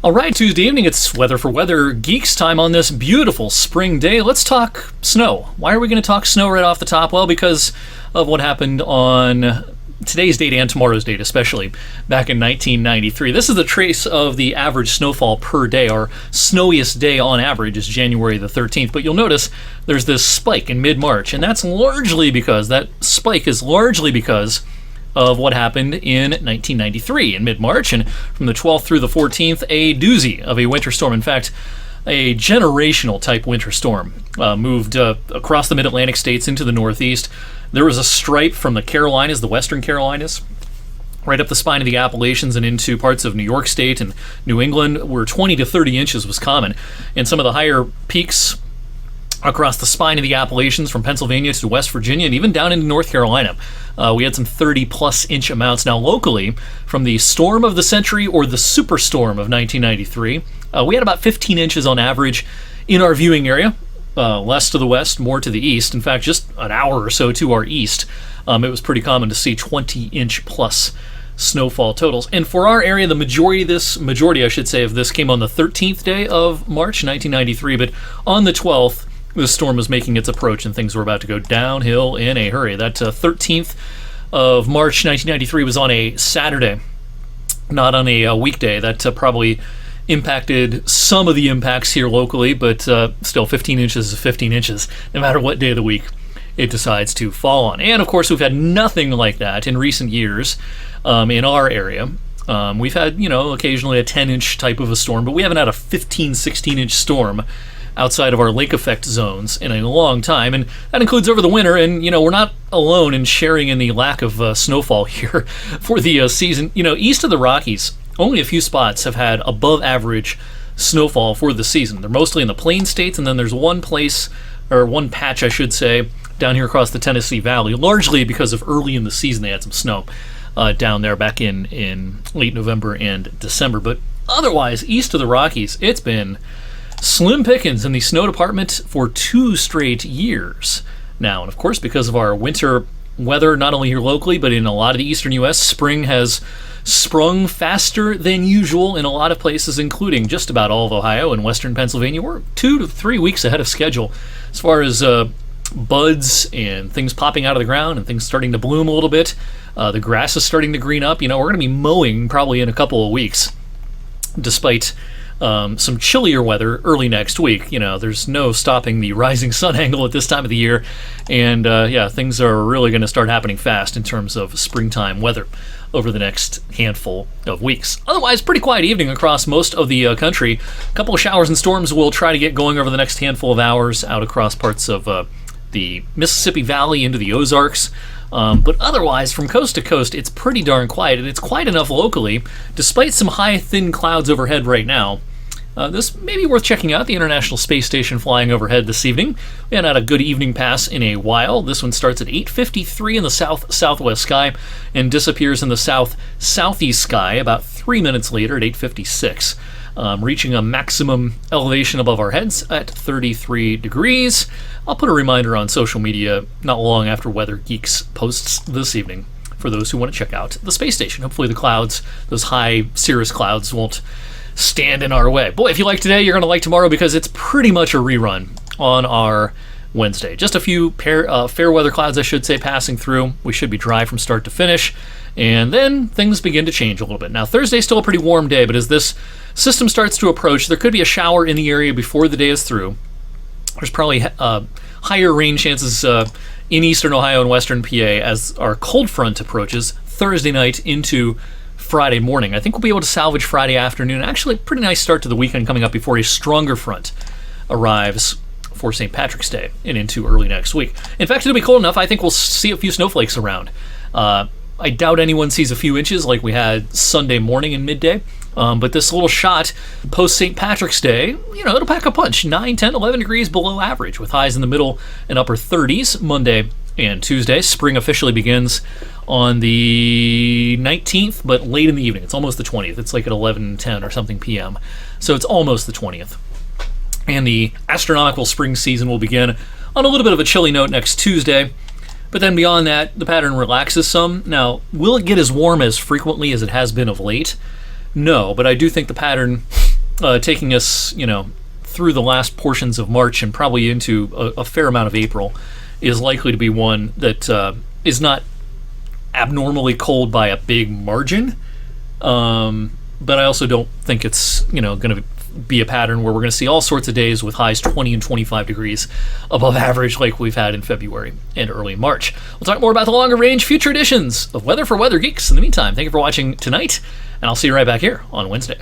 All right, Tuesday evening, it's Weather for Weather Geeks time on this beautiful spring day. Let's talk snow. Why are we going to talk snow right off the top? Well, because of what happened on today's date and tomorrow's date, especially back in 1993. This is the trace of the average snowfall per day. Our snowiest day on average is January the 13th, but you'll notice there's this spike in mid-March, and that spike is largely because of what happened in 1993 in mid-March, and from the 12th through the 14th, a doozy of a winter storm. In fact, a generational type winter storm moved across the mid-Atlantic states into the Northeast. There was a stripe from the Carolinas, the Western Carolinas, right up the spine of the Appalachians and into parts of New York State and New England, where 20 to 30 inches was common. And some of the higher peaks across the spine of the Appalachians from Pennsylvania to West Virginia and even down into North Carolina. We had some 30-plus inch amounts. Now, locally, from the storm of the century or the Superstorm of 1993, we had about 15 inches on average in our viewing area, less to the west, more to the east. In fact, just an hour or so to our east, it was pretty common to see 20-inch-plus snowfall totals. And for our area, the majority of this came on the 13th day of March 1993, but on the 12th, the storm was making its approach and things were about to go downhill in a hurry. That 13th of March 1993 was on a Saturday, not on a weekday. That probably impacted some of the impacts here locally, but still 15 inches is 15 inches, no matter what day of the week it decides to fall on. And of course, we've had nothing like that in recent years in our area. We've had, occasionally a 10-inch type of a storm, but we haven't had a 15, 16-inch storm outside of our lake effect zones in a long time, and that includes over the winter. And we're not alone in sharing in the lack of snowfall here for the season. East of the Rockies, only a few spots have had above average snowfall for the season. They're mostly in the plain states, and then there's one patch, I should say, down here across the Tennessee Valley, largely because of early in the season they had some snow down there back in late November and December. But otherwise, east of the Rockies, it's been slim pickings in the snow department for 2 straight years now. And of course, because of our winter weather, not only here locally, but in a lot of the eastern U.S., spring has sprung faster than usual in a lot of places, including just about all of Ohio and western Pennsylvania. We're 2 to 3 weeks ahead of schedule as far as buds and things popping out of the ground and things starting to bloom a little bit. The grass is starting to green up. We're going to be mowing probably in a couple of weeks, despite some chillier weather early next week. There's no stopping the rising sun angle at this time of the year. And things are really going to start happening fast in terms of springtime weather over the next handful of weeks. Otherwise, pretty quiet evening across most of the country. A couple of showers and storms will try to get going over the next handful of hours out across parts of the Mississippi Valley into the Ozarks. But otherwise, from coast to coast, it's pretty darn quiet, and it's quiet enough locally, despite some high, thin clouds overhead right now. This may be worth checking out, the International Space Station flying overhead this evening. We haven't had a good evening pass in a while. This one starts at 8:53 in the south-southwest sky and disappears in the south-southeast sky about 3 minutes later at 8:56, reaching a maximum elevation above our heads at 33 degrees. I'll put a reminder on social media not long after Weather Geeks posts this evening for those who want to check out the space station. Hopefully the clouds, those high cirrus clouds, won't stand in our way. Boy, if you like today, you're going to like tomorrow, because it's pretty much a rerun on our Wednesday. Just a few fair weather clouds, I should say, passing through. We should be dry from start to finish, and then things begin to change a little bit. Now, Thursday's still a pretty warm day, but as this system starts to approach, there could be a shower in the area before the day is through. There's probably higher rain chances in eastern Ohio and western PA as our cold front approaches Thursday night into Friday morning. I think we'll be able to salvage Friday afternoon. Actually, a pretty nice start to the weekend coming up before a stronger front arrives for St. Patrick's Day and into early next week. In fact, it'll be cold enough, I think we'll see a few snowflakes around. I doubt anyone sees a few inches like we had Sunday morning and midday. But this little shot post St. Patrick's Day, it'll pack a punch. 9, 10, 11 degrees below average with highs in the middle and upper 30s Monday and Tuesday. Spring officially begins on the 19th, but late in the evening. It's almost the 20th. It's like at 11:10 or something p.m. So it's almost the 20th. And the astronomical spring season will begin on a little bit of a chilly note next Tuesday. But then beyond that, the pattern relaxes some. Now, will it get as warm as frequently as it has been of late? No, but I do think the pattern taking us, through the last portions of March and probably into a fair amount of April, is likely to be one that is not abnormally cold by a big margin. But I also don't think it's going to be a pattern where we're going to see all sorts of days with highs 20 and 25 degrees above average like we've had in February and early March. We'll talk more about the longer range future editions of Weather for Weather Geeks. In the meantime, thank you for watching tonight, and I'll see you right back here on Wednesday.